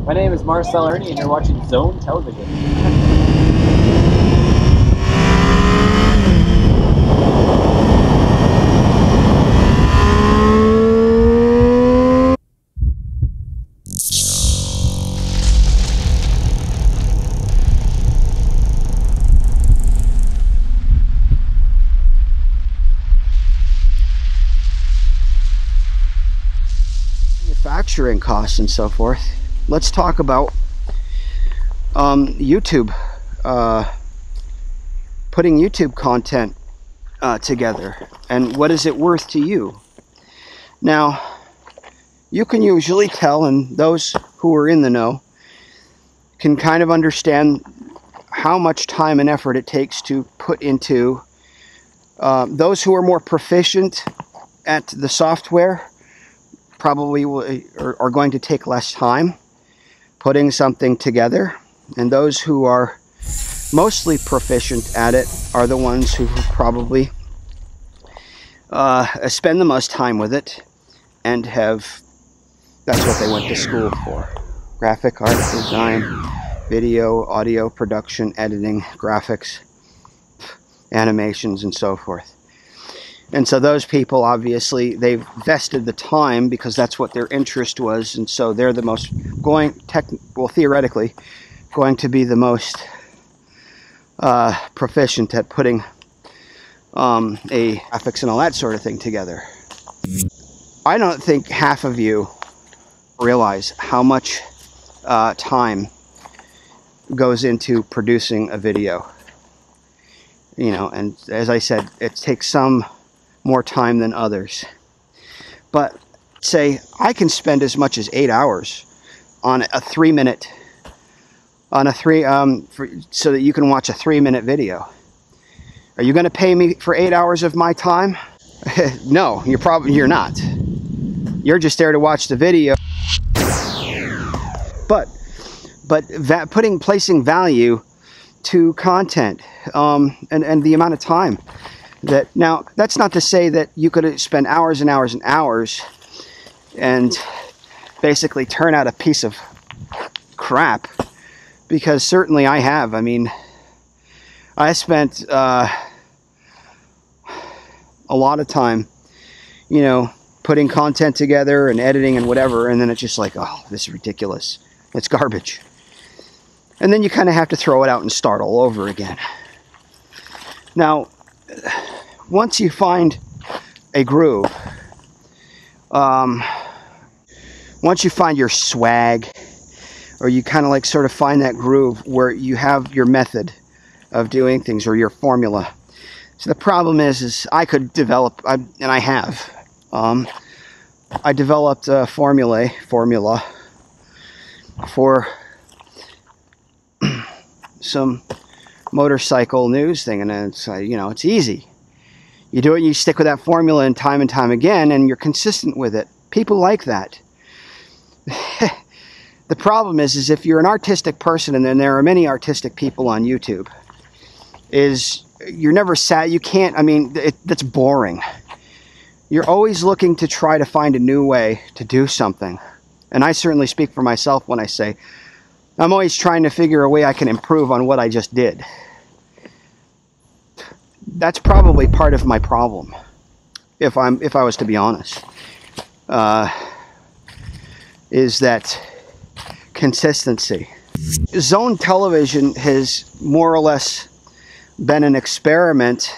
My name is Marcel Ernie, and you're watching Zone Television. Manufacturing costs and so forth. Let's talk about YouTube, putting YouTube content together, and what is it worth to you. Now, you can usually tell, and those who are in the know can kind of understand how much time and effort it takes to put into. Those who are more proficient at the software probably are going to take less time putting something together, and those who are mostly proficient at it are the ones who probably spend the most time with it and that's what they went to school for: graphic art design, video, audio production, editing, graphics, animations, and so forth. And so those people, obviously, they've vested the time because that's what their interest was, and so they're the most theoretically going to be the most proficient at putting a graphics and all that sort of thing together. I don't think half of you realize how much time goes into producing a video. You know, and as I said, it takes some more time than others. But say I can spend as much as 8 hours on a 3-minute, so that you can watch a 3-minute video. Are you going to pay me for 8 hours of my time? No, you're not. You're just there to watch the video. But placing value to content, and the amount of time that, now that's not to say that you could spend hours and hours and hours and basically turn out a piece of crap, because certainly I have. I mean, I spent a lot of time, you know, putting content together and editing and whatever, and then it's just like, oh, this is ridiculous, it's garbage. And then you kind of have to throw it out and start all over again. Now, once you find a groove, once you find your swag, or you kind of like sort of find that groove where you have your method of doing things, or your formula. So the problem is I could develop, and I have, I developed a formula for some motorcycle news thing, and it's you know, it's easy. You do it, you stick with that formula and time again, and you're consistent with it. People like that. The problem is if you're an artistic person, and then there are many artistic people on YouTube, is you're never you can't, I mean, that's boring. You're always looking to try to find a new way to do something. And I certainly speak for myself when I say I'm always trying to figure a way I can improve on what I just did. That's probably part of my problem, if I was to be honest, is that consistency. Zone Television has more or less been an experiment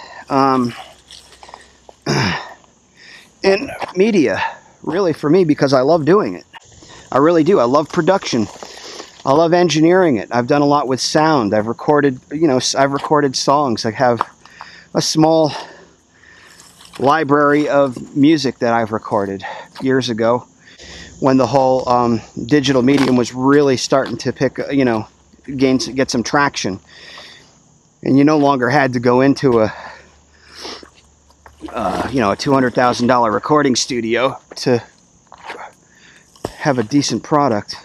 in media, really, for me, because I love doing it. I really do. I love production. I love engineering it. I've done a lot with sound. I've recorded, you know, I've recorded songs. I have a small library of music that I've recorded years ago, when the whole digital medium was really starting to get some traction, and you no longer had to go into a $200,000 recording studio to have a decent product.